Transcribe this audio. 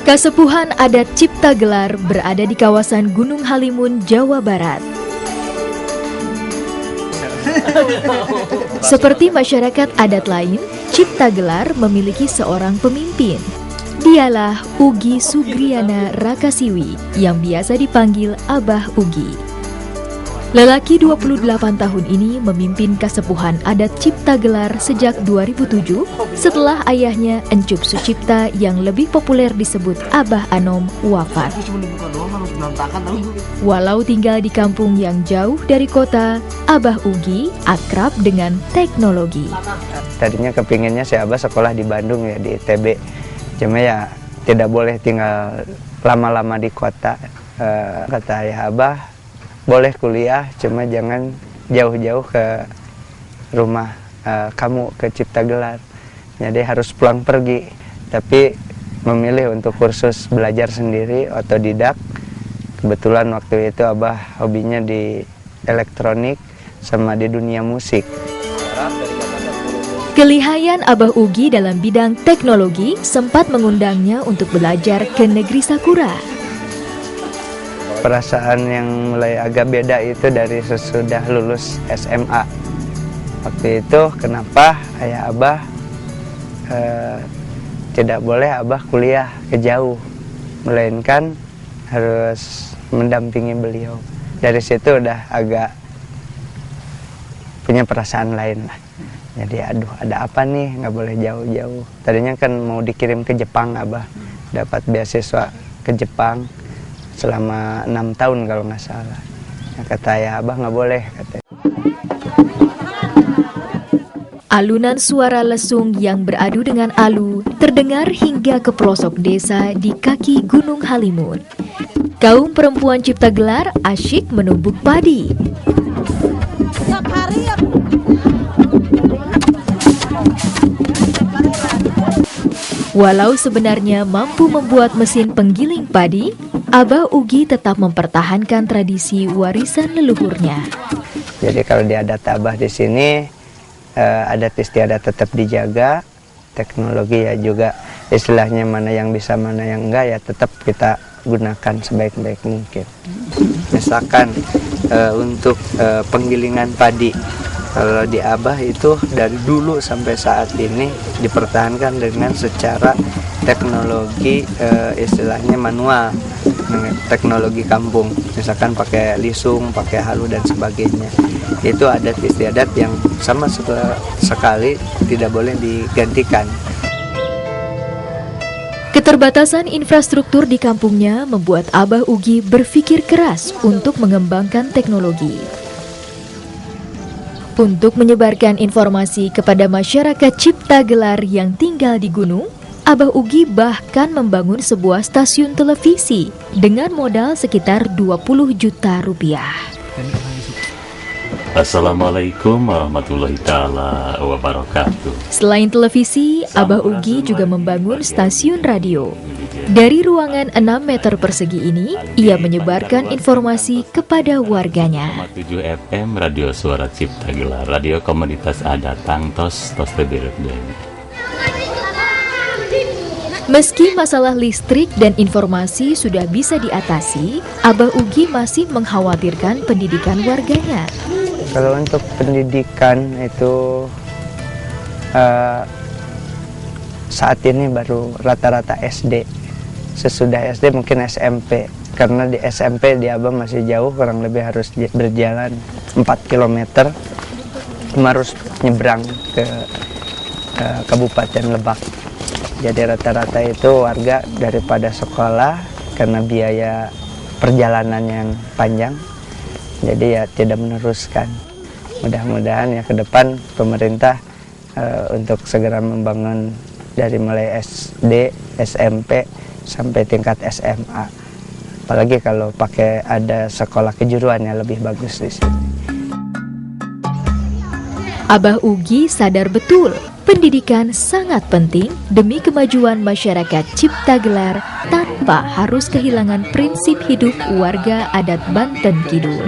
Kasepuhan adat Cipta Gelar berada di kawasan Gunung Halimun, Jawa Barat. Seperti masyarakat adat lain, Cipta Gelar memiliki seorang pemimpin. Dialah Ugi Sugriana Rakasiwi yang biasa dipanggil Abah Ugi. Lelaki 28 tahun ini memimpin kasepuhan adat Cipta Gelar sejak 2007 setelah ayahnya Encup Sucipta yang lebih populer disebut Abah Anom wafat. Walau tinggal di kampung yang jauh dari kota, Abah Ugi akrab dengan teknologi. Tadinya kepinginnya si Abah sekolah di Bandung ya, di ITB. Cuma ya tidak boleh tinggal lama-lama di kota. Kata ayah Abah, boleh kuliah, cuma jangan jauh-jauh ke rumah kamu, ke Cipta Gelar. Jadi harus pulang pergi, tapi memilih untuk kursus belajar sendiri, otodidak. Kebetulan waktu itu Abah hobinya di elektronik sama di dunia musik. Kelihayan Abah Ugi dalam bidang teknologi sempat mengundangnya untuk belajar ke negeri Sakura. Perasaan yang mulai agak beda itu dari sesudah lulus SMA. Waktu itu kenapa ayah Abah tidak boleh Abah kuliah ke jauh, melainkan harus mendampingi beliau. Dari situ udah agak punya perasaan lain lah. Jadi aduh, ada apa nih, nggak boleh jauh-jauh. Tadinya kan mau dikirim ke Jepang, Abah dapat beasiswa ke Jepang selama 6 tahun kalau nggak salah. Nah, kata ayah Abah nggak boleh, katanya. Alunan suara lesung yang beradu dengan alu terdengar hingga ke pelosok desa di kaki Gunung Halimun. Kaum perempuan Cipta Gelar asyik menumbuk padi. Walau sebenarnya mampu membuat mesin penggiling padi, Abah Ugi tetap mempertahankan tradisi warisan leluhurnya. Jadi kalau di adat Abah di sini, adat istiadat tetap dijaga, teknologi ya juga istilahnya mana yang bisa mana yang enggak ya tetap kita gunakan sebaik-baik mungkin. Misalkan untuk penggilingan padi, kalau di Abah itu dari dulu sampai saat ini dipertahankan dengan secara teknologi istilahnya manual, teknologi kampung, misalkan pakai lisung, pakai halu dan sebagainya. Itu adat istiadat yang sama sekali tidak boleh digantikan. Keterbatasan infrastruktur di kampungnya membuat Abah Ugi berpikir keras untuk mengembangkan teknologi. Untuk menyebarkan informasi kepada masyarakat Cipta Gelar yang tinggal di gunung, Abah Ugi bahkan membangun sebuah stasiun televisi dengan modal sekitar 20 juta rupiah. Assalamualaikum warahmatullahi ta'ala wabarakatuh. Selain televisi, Abah Ugi juga membangun stasiun radio. Dari ruangan 6 meter persegi ini, ia menyebarkan informasi kepada warganya. 7 FM Radio Suara Cipta Gelar, radio komunitas adat Tangtos Tos Tebirden. Meski masalah listrik dan informasi sudah bisa diatasi, Abah Ugi masih mengkhawatirkan pendidikan warganya. Kalau untuk pendidikan itu saat ini baru rata-rata SD. Sesudah SD mungkin SMP. Karena di SMP di Abah masih jauh, kurang lebih harus berjalan 4 km. Harus nyebrang ke Kabupaten Lebak. Jadi rata-rata itu warga daripada sekolah karena biaya perjalanan yang panjang, jadi ya tidak meneruskan. Mudah-mudahan ya ke depan pemerintah untuk segera membangun dari mulai SD, SMP sampai tingkat SMA. Apalagi kalau pakai ada sekolah kejuruan ya lebih bagus di sini. Abah Ugi sadar betul pendidikan sangat penting demi kemajuan masyarakat Cipta Gelar tanpa harus kehilangan prinsip hidup warga adat Banten Kidul.